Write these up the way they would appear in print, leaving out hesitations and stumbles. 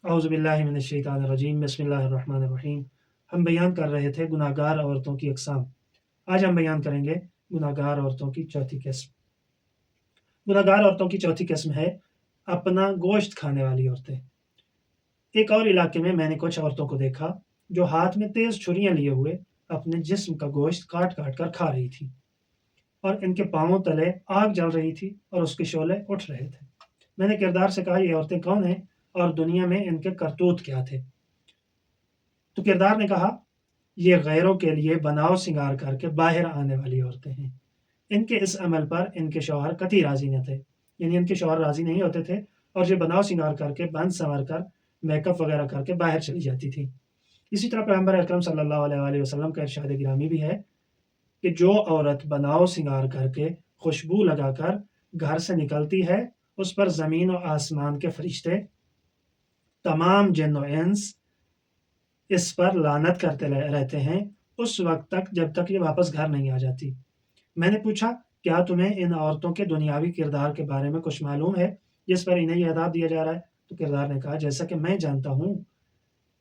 औज़ु बिल्लाहि मिनश्शैतानिर्रजीम बिस्मिल्लाहिर्रहमानिर्रहीम। हम बयान कर रहे थे गुनाहगार औरतों की अक़साम। आज हम बयान करेंगे गुनाहगार औरतों की चौथी किस्म। गुनाहगार औरतों की चौथी किस्म है अपना गोश्त खाने वाली औरतें। एक और इलाके में मैंने कुछ औरतों को देखा जो हाथ में तेज़ छुरियाँ लिए हुए अपने जिस्म का गोश्त काट-काट कर खा रही थीं और इनके पाँवों तले आग जल रही थी और उसके शोले उठ रहे थे। मैंने किरदार से कहा, ये औरतें कौन हैं और दुनिया में इनके करतूत क्या थे? तो किरदार ने कहा, ये गैरों के लिए बनाव सिंगार करके बाहर आने वाली औरतें हैं। इनके इस अमल पर इनके शौहर कतई राज़ी न थे, यानी इनके शौहर राज़ी नहीं होते थे और ये बनाव सिंगार करके, बन-संवर कर, मेकअप वगैरह करके बाहर चली जाती थीं। इसी तरह पैगंबर अकरम सल्लल्लाहु अलैहि वसल्लम का इरशाद गिरामी भी है कि जो औरत बनाव सिंगार करके, खुशबू लगाकर घर से निकलती है, उस पर ज़मीन और आसमान के फरिश्ते, तमाम जिन्न और इंस इस पर लानत करते रहते हैं, उस वक़्त तक जब तक ये वापस घर नहीं आ जाती। मैंने पूछा, क्या तुम्हें इन औरतों के दुनियावी किरदार के बारे में कुछ मालूम है, जिस पर इन्हें ये अज़ाब दिया जा रहा है? तो किरदार ने कहा, जैसा कि मैं जानता हूँ,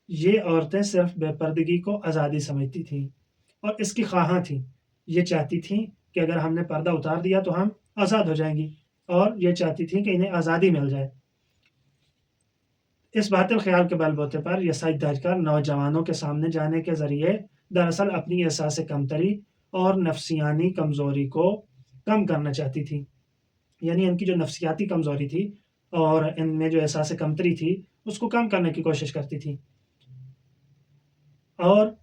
ये औरतें सिर्फ़ बेपर्दगी को आज़ादी समझती थीं और इसकी ख़्वाहां थीं। ये चाहती थीं कि अगर हमने पर्दा उतार दिया तो हम आज़ाद हो जाएँगी और ये चाहती थीं कि इन्हें आज़ादी मिल जाए। इस बातिल ख़्याल के बलबूते पर ये सच धज कर नौजवानों के सामने जाने के ज़रिए दरअसल अपनी एहसास कमतरी और नफ़सियानी कमज़ोरी को कम करना चाहती थीं। यानी इनकी जो नफ़सियाती कमज़ोरी थी और इनमें जो एहसास कमतरी थी, उसको कम करने की कोशिश करती थीं। और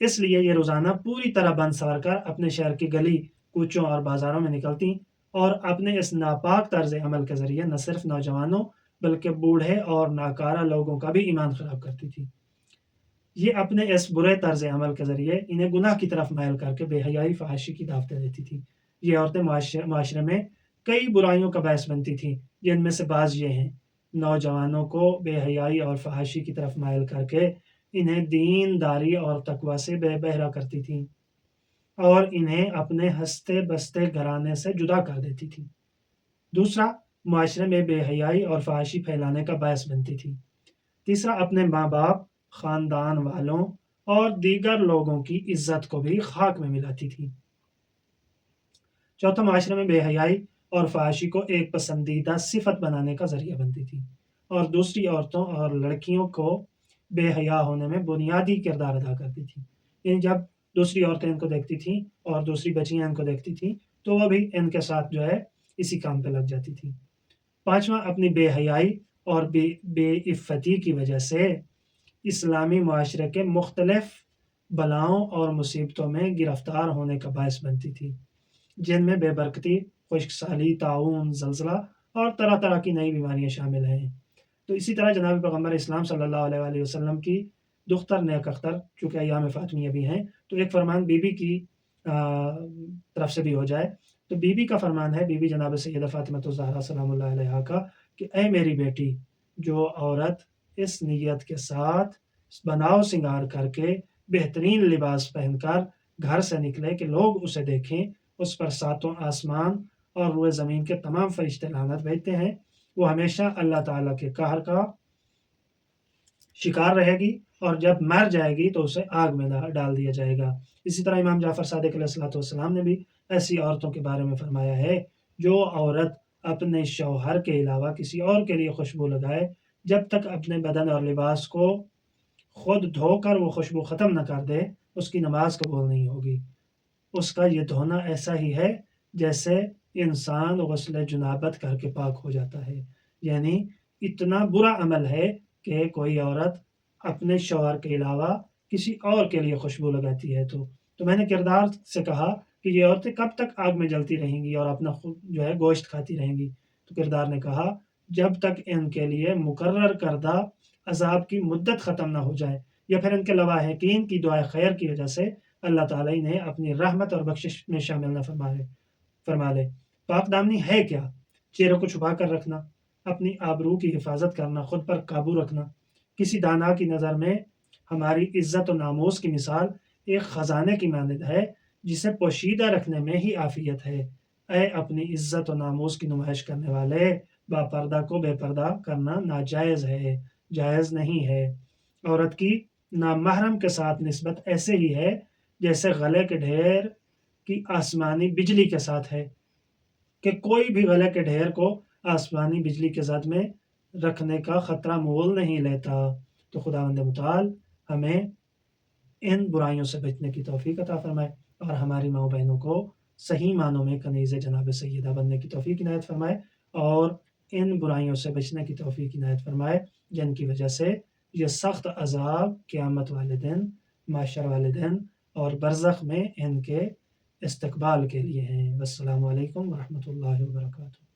इसलिए ये रोज़ाना पूरी तरह बन-सवर कर अपने शहर की गली, कूचों और बाज़ारों में निकलतीं और अपने इस नापाक तर्ज़-ए-अमल के ज़रिए न सिर्फ़ नौजवानों, बल्कि बूढ़े और नाकारा लोगों का भी ईमान ख़राब करती थीं। ये अपने इस बुरे तर्ज़-ए-अमल के ज़रिए इन्हें गुनाह की तरफ माइल करके बेहयाई, फ़हाशी की दावतें देती थीं। ये औरतें माशरे में कई बुराइयों का बायस बनती थीं, जिनमें से बाज़ ये हैं, नौजवानों को बेहयाई और फ़हाशी की तरफ माइल करके इन्हें दीनदारी और तक़वा से बहरा करती थीं और इन्हें अपने हँसते-बसते घराने से जुदा कर देती थीं। दूसरा, मुआशरे में बेहयाई और फ़हाशी फैलाने का बायस बनती थीं। तीसरा, अपने माँ-बाप, ख़ानदान वालों और दीगर लोगों की इज़्ज़त को भी ख़ाक में मिलाती थीं। चौथा, मुआशरे में बेहयाई और फ़हाशी को एक पसंदीदा सिफ़त बनाने का ज़रिया बनती थीं और दूसरी औरतों और लड़कियों को बेहया होने में बुनियादी किरदार अदा करती थीं। यानी जब दूसरी औरतें इनको देखती थीं और दूसरी बच्चियाँ इनको देखती थीं, तो वो भी इनके साथ जो है, इसी काम पे लग जाती थीं। पाँचवाँ, अपनी बेहयाई और बेइफ़्फ़ती की वजह से इस्लामी मुआशरे के मुख़्तलिफ़ बलाओं और मुसीबतों में गिरफ़्तार होने का बायस बनती थीं, जिनमें बेबरकती, खुश्क-साली, ताउन, ज़लज़ला और तरह-तरह की नई बीमारियाँ शामिल हैं। तो इसी तरह जनाब पैगम्बर इस्लाम सल्लल्लाहु अलैहि वसल्लम की दुख्तर नेक अख्तर, चूँकि अय्याम फ़ातिमिया भी हैं, तो एक फ़रमान बीबी की तरफ से भी हो जाए। तो बीबी का फ़रमान है, बीबी जनाब सैयदा फ़ातिमतुज़ ज़हरा सलामुल्लाहि अलैहा का कि ऐ मेरी बेटी, जो औरत इस नियत के साथ बनाव सिंगार करके, बेहतरीन लिबास पहनकर घर से निकले कि लोग उसे देखें, उस पर सातों आसमान और रूए ज़मीन के तमाम फ़रिश्ते लानत भेजते हैं, वो हमेशा अल्लाह ताला के कहर का शिकार रहेगी और जब मर जाएगी तो उसे आग में डाल दिया जाएगा। इसी तरह इमाम जाफ़र सादिक़ अलैहिस्सलातु वस्सलाम ने भी ऐसी औरतों के बारे में फ़रमाया है, जो औरत अपने शौहर के अलावा किसी और के लिए खुशबू लगाए, जब तक अपने बदन और लिबास को खुद धोकर वो खुशबू ख़त्म न कर दे, उसकी नमाज़ कबूल नहीं होगी। उसका ये धोना ऐसा ही है, जैसे इंसान गुस्ल जनाबत करके पाक हो जाता है। यानी इतना बुरा अमल है कि कोई औरत अपने शौहर के अलावा किसी और के लिए खुशबू लगाती है तो। तो मैंने किरदार से कहा कि ये औरतें कब तक आग में जलती रहेंगी और अपना खुद जो है गोश्त खाती रहेंगी? तो किरदार ने कहा, जब तक इनके लिए मुकर्रर करदा अज़ाब की मुद्दत ख़त्म ना हो जाए या फिर इनके लवाहिकीन की दुआए खैर की वजह से अल्लाह ताला इन्हें अपनी रहमत और बख्शिश में शामिल न फरमा ले। पाक-दामनी है क्या? चेहरे को छुपा कर रखना, अपनी आबरू की हिफ़ाज़त करना, खुद पर काबू रखना। किसी दाना की नज़र में हमारी इज़्ज़त और नामूस की मिसाल एक ख़ज़ाने की मानद है, जिसे पोशीदा रखने में ही आफ़ियत है। ऐ अपनी इज़्ज़त और नामूस की नुमाइश करने वाले, बापर्दा को बेपर्दा करना नाजायज़ है। جائز نہیں ہے۔ عورت کی نامحرم کے ساتھ نسبت ایسے ہی ہے جیسے غلے کے ڈھیر کی آسمانی بجلی کے ساتھ ہے، کہ کوئی بھی غلے کے ڈھیر کو آسمانی بجلی کے ساتھ میں رکھنے کا خطرہ مول نہیں لیتا۔ تو خداوند متعال ہمیں ان برائیوں سے بچنے کی توفیق عطا فرمائے اور ہماری ماؤں بہنوں کو صحیح معنوں میں کنیز جناب سیدہ بننے کی توفیق عنایت فرمائے اور ان برائیوں سے بچنے کی توفیق عنایت فرمائے جن کی وجہ سے یہ سخت عذاب قیامت والے دن، محشر والے دن اور برزخ میں ان کے استقبال کے لیے ہیں۔ والسلام علیکم ورحمۃ اللہ وبرکاتہ۔